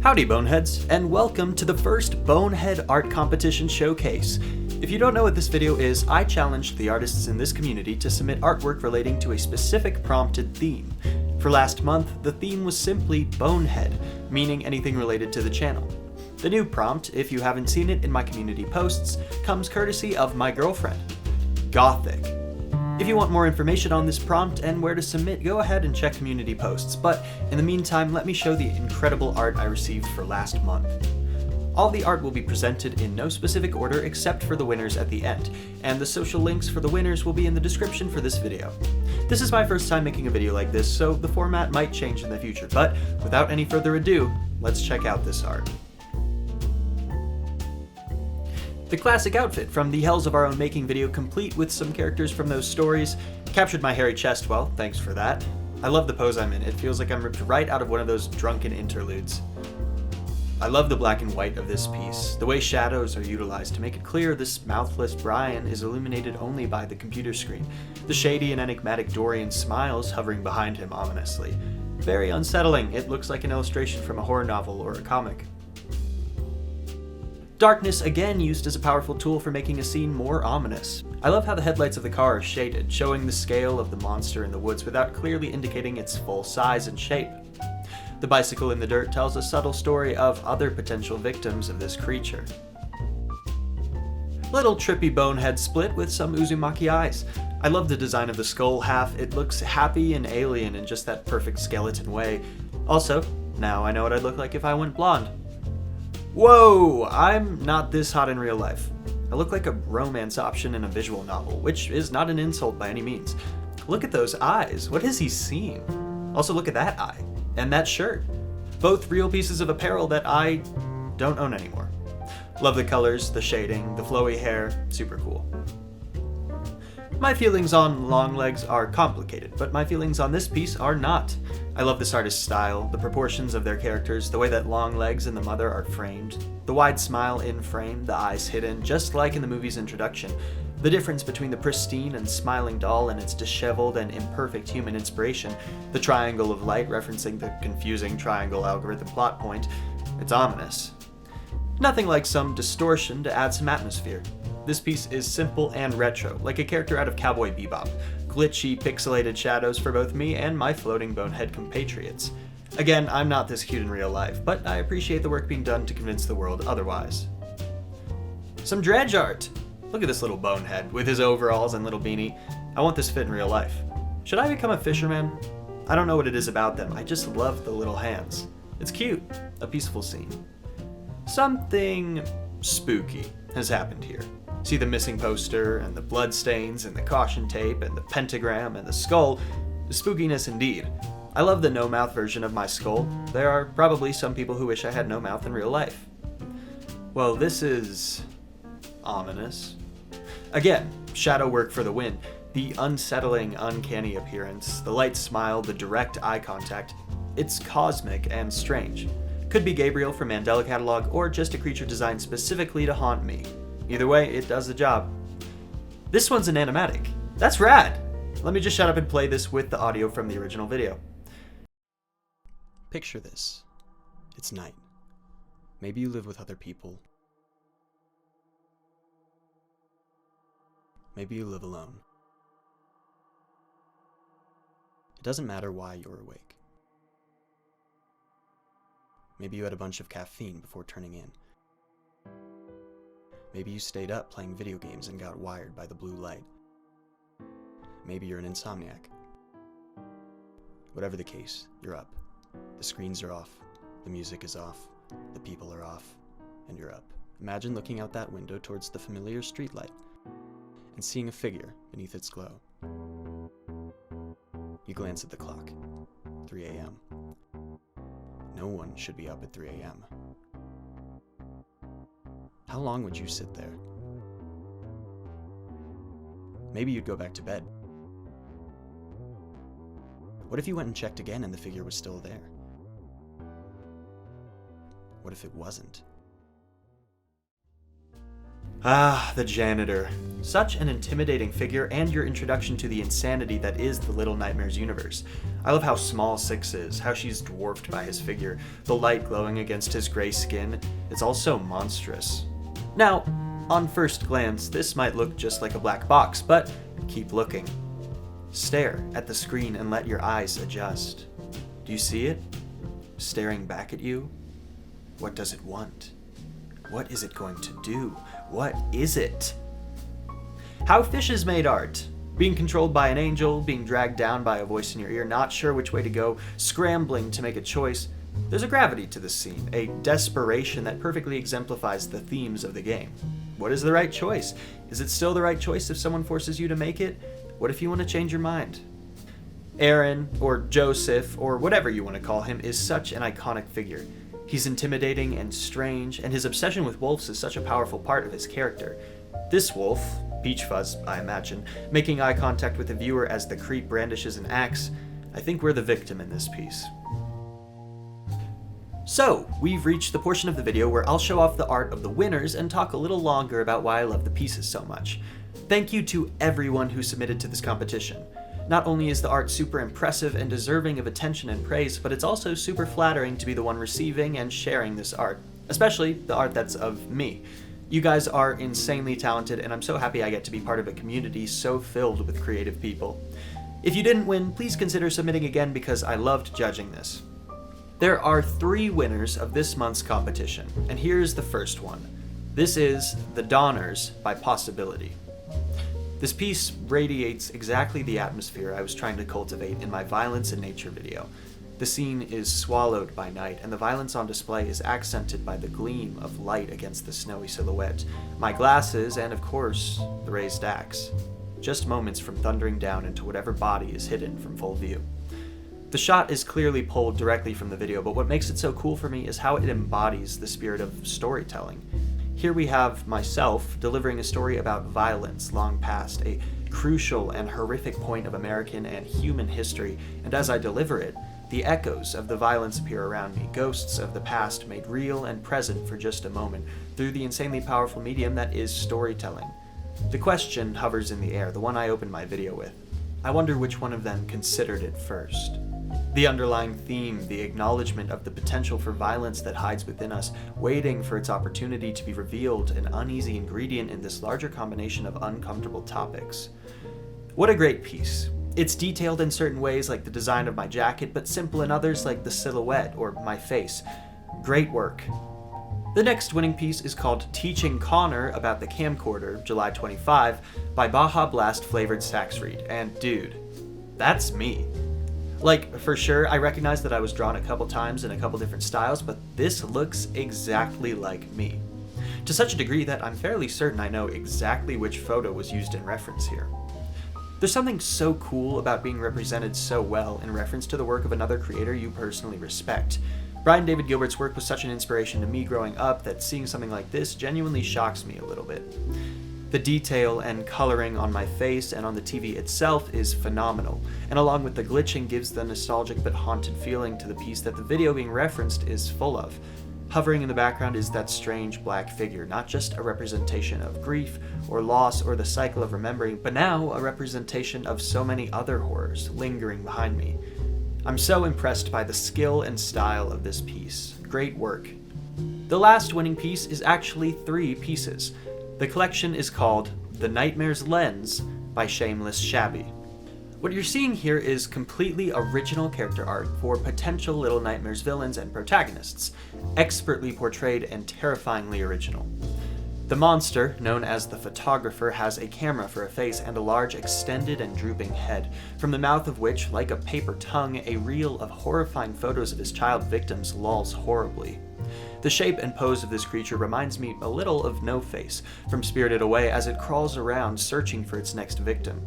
Howdy Boneheads, and welcome to the first Bonehead Art Competition Showcase. If you don't know what this video is, I challenged the artists in this community to submit artwork relating to a specific prompted theme. For last month, the theme was simply Bonehead, meaning anything related to the channel. The new prompt, if you haven't seen it in my community posts, comes courtesy of my girlfriend, Gothic. If you want more information on this prompt and where to submit, go ahead and check community posts, but in the meantime, let me show the incredible art I received for last month. All the art will be presented in no specific order except for the winners at the end, and the social links for the winners will be in the description for this video. This is my first time making a video like this, so the format might change in the future, but without any further ado, let's check out this art. The classic outfit from the Hells of Our Own Making video, complete with some characters from those stories, captured my hairy chest well, thanks for that. I love the pose I'm in, it feels like I'm ripped right out of one of those drunken interludes. I love the black and white of this piece, the way shadows are utilized to make it clear this mouthless Brian is illuminated only by the computer screen, the shady and enigmatic Dorian smiles hovering behind him ominously. Very unsettling, it looks like an illustration from a horror novel or a comic. Darkness again used as a powerful tool for making a scene more ominous. I love how the headlights of the car are shaded, showing the scale of the monster in the woods without clearly indicating its full size and shape. The bicycle in the dirt tells a subtle story of other potential victims of this creature. Little trippy bonehead split with some Uzumaki eyes. I love the design of the skull half, it looks happy and alien in just that perfect skeleton way. Also, now I know what I'd look like if I went blonde. Whoa! I'm not this hot in real life. I look like a romance option in a visual novel, which is not an insult by any means. Look at those eyes. What has he seen? Also look at that eye. And that shirt. Both real pieces of apparel that I don't own anymore. Love the colors, the shading, the flowy hair. Super cool. My feelings on Longlegs are complicated, but my feelings on this piece are not. I love this artist's style, the proportions of their characters, the way that Longlegs and the mother are framed, the wide smile in frame, the eyes hidden, just like in the movie's introduction, the difference between the pristine and smiling doll and its disheveled and imperfect human inspiration, the triangle of light referencing the confusing triangle algorithm plot point. It's ominous. Nothing like some distortion to add some atmosphere. This piece is simple and retro, like a character out of Cowboy Bebop. Glitchy, pixelated shadows for both me and my floating bonehead compatriots. Again, I'm not this cute in real life, but I appreciate the work being done to convince the world otherwise. Some dredge art! Look at this little bonehead, with his overalls and little beanie. I want this fit in real life. Should I become a fisherman? I don't know what it is about them, I just love the little hands. It's cute, a peaceful scene. Something spooky has happened here. See the missing poster, and the bloodstains, and the caution tape, and the pentagram, and the skull. Spookiness indeed. I love the no-mouth version of my skull. There are probably some people who wish I had no mouth in real life. Well, this is ominous. Again, shadow work for the win. The unsettling, uncanny appearance, the light smile, the direct eye contact. It's cosmic and strange. Could be Gabriel from Mandela Catalog, or just a creature designed specifically to haunt me. Either way, it does the job. This one's an animatic. That's rad! Let me just shut up and play this with the audio from the original video. Picture this. It's night. Maybe you live with other people. Maybe you live alone. It doesn't matter why you're awake. Maybe you had a bunch of caffeine before turning in. Maybe you stayed up playing video games and got wired by the blue light. Maybe you're an insomniac. Whatever the case, you're up. The screens are off, the music is off, the people are off, and you're up. Imagine looking out that window towards the familiar streetlight and seeing a figure beneath its glow. You glance at the clock. 3 a.m. No one should be up at 3 a.m. How long would you sit there? Maybe you'd go back to bed. What if you went and checked again and the figure was still there? What if it wasn't? Ah, the janitor. Such an intimidating figure and your introduction to the insanity that is the Little Nightmares universe. I love how small Six is, how she's dwarfed by his figure, the light glowing against his gray skin. It's all so monstrous. Now, on first glance, this might look just like a black box, but keep looking. Stare at the screen and let your eyes adjust. Do you see it? Staring back at you? What does it want? What is it going to do? What is it? How fishes made art. Being controlled by an angel, being dragged down by a voice in your ear, not sure which way to go, scrambling to make a choice. There's a gravity to this scene, a desperation that perfectly exemplifies the themes of the game. What is the right choice? Is it still the right choice if someone forces you to make it? What if you want to change your mind? Aaron, or Joseph, or whatever you want to call him, is such an iconic figure. He's intimidating and strange, and his obsession with wolves is such a powerful part of his character. This wolf, Peach Fuzz, I imagine, making eye contact with the viewer as the creep brandishes an axe, I think we're the victim in this piece. So, we've reached the portion of the video where I'll show off the art of the winners and talk a little longer about why I love the pieces so much. Thank you to everyone who submitted to this competition. Not only is the art super impressive and deserving of attention and praise, but it's also super flattering to be the one receiving and sharing this art, especially the art that's of me. You guys are insanely talented, and I'm so happy I get to be part of a community so filled with creative people. If you didn't win, please consider submitting again because I loved judging this. There are 3 winners of this month's competition, and here's the first one. This is The Dawners by Possibility. This piece radiates exactly the atmosphere I was trying to cultivate in my Violence in Nature video. The scene is swallowed by night, and the violence on display is accented by the gleam of light against the snowy silhouette, my glasses, and of course, the raised axe. Just moments from thundering down into whatever body is hidden from full view. The shot is clearly pulled directly from the video, but what makes it so cool for me is how it embodies the spirit of storytelling. Here we have myself delivering a story about violence long past, a crucial and horrific point of American and human history, and as I deliver it, the echoes of the violence appear around me, ghosts of the past made real and present for just a moment, through the insanely powerful medium that is storytelling. The question hovers in the air, the one I opened my video with. I wonder which one of them considered it first. The underlying theme, the acknowledgement of the potential for violence that hides within us, waiting for its opportunity to be revealed, an uneasy ingredient in this larger combination of uncomfortable topics. What a great piece. It's detailed in certain ways like the design of my jacket, but simple in others like the silhouette or my face. Great work. The next winning piece is called Teaching Connor About the Camcorder, July 25, by bajablastflavoredsaxreed, and dude, that's me. Like, for sure, I recognize that I was drawn a couple times in a couple different styles, but this looks exactly like me. To such a degree that I'm fairly certain I know exactly which photo was used in reference here. There's something so cool about being represented so well in reference to the work of another creator you personally respect. Brian David Gilbert's work was such an inspiration to me growing up that seeing something like this genuinely shocks me a little bit. The detail and coloring on my face and on the TV itself is phenomenal, and along with the glitching gives the nostalgic but haunted feeling to the piece that the video being referenced is full of. Hovering in the background is that strange black figure, not just a representation of grief or loss or the cycle of remembering, but now a representation of so many other horrors lingering behind me. I'm so impressed by the skill and style of this piece. Great work. The last winning piece is actually 3 pieces. The collection is called The Nightmare's Lens by Shameless Shabby. What you're seeing here is completely original character art for potential Little Nightmares villains and protagonists, expertly portrayed and terrifyingly original. The monster, known as the Photographer, has a camera for a face and a large extended and drooping head, from the mouth of which, like a paper tongue, a reel of horrifying photos of his child victims lolls horribly. The shape and pose of this creature reminds me a little of No-Face from Spirited Away as it crawls around searching for its next victim.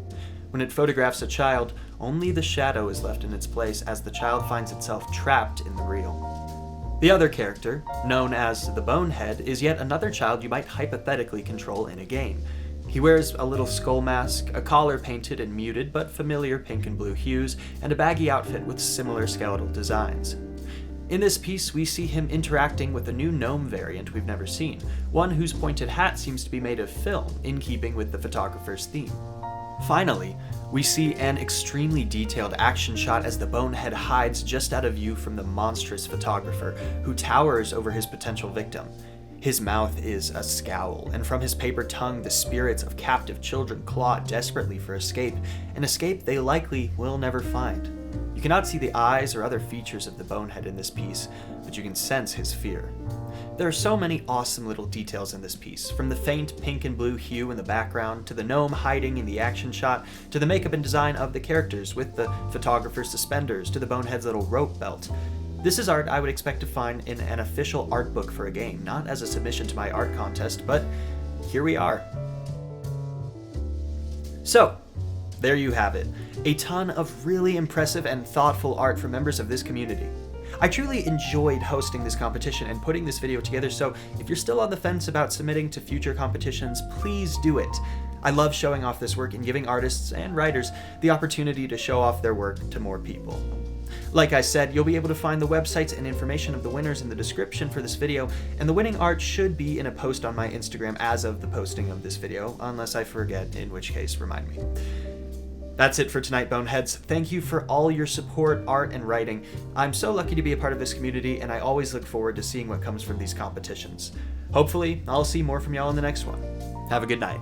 When it photographs a child, only the shadow is left in its place as the child finds itself trapped in the reel. The other character, known as the Bonehead, is yet another child you might hypothetically control in a game. He wears a little skull mask, a collar painted in muted but familiar pink and blue hues, and a baggy outfit with similar skeletal designs. In this piece, we see him interacting with a new gnome variant we've never seen, one whose pointed hat seems to be made of film, in keeping with the photographer's theme. Finally, we see an extremely detailed action shot as the bonehead hides just out of view from the monstrous photographer, who towers over his potential victim. His mouth is a scowl, and from his paper tongue the spirits of captive children claw desperately for escape, an escape they likely will never find. You cannot see the eyes or other features of the bonehead in this piece, but you can sense his fear. There are so many awesome little details in this piece, from the faint pink and blue hue in the background, to the gnome hiding in the action shot, to the makeup and design of the characters with the photographer's suspenders, to the bonehead's little rope belt. This is art I would expect to find in an official art book for a game, not as a submission to my art contest, but here we are. So, there you have it. A ton of really impressive and thoughtful art from members of this community. I truly enjoyed hosting this competition and putting this video together, so if you're still on the fence about submitting to future competitions, please do it. I love showing off this work and giving artists and writers the opportunity to show off their work to more people. Like I said, you'll be able to find the websites and information of the winners in the description for this video, and the winning art should be in a post on my Instagram as of the posting of this video, unless I forget, in which case remind me. That's it for tonight, Boneheads. Thank you for all your support, art, and writing. I'm so lucky to be a part of this community, and I always look forward to seeing what comes from these competitions. Hopefully, I'll see more from y'all in the next one. Have a good night.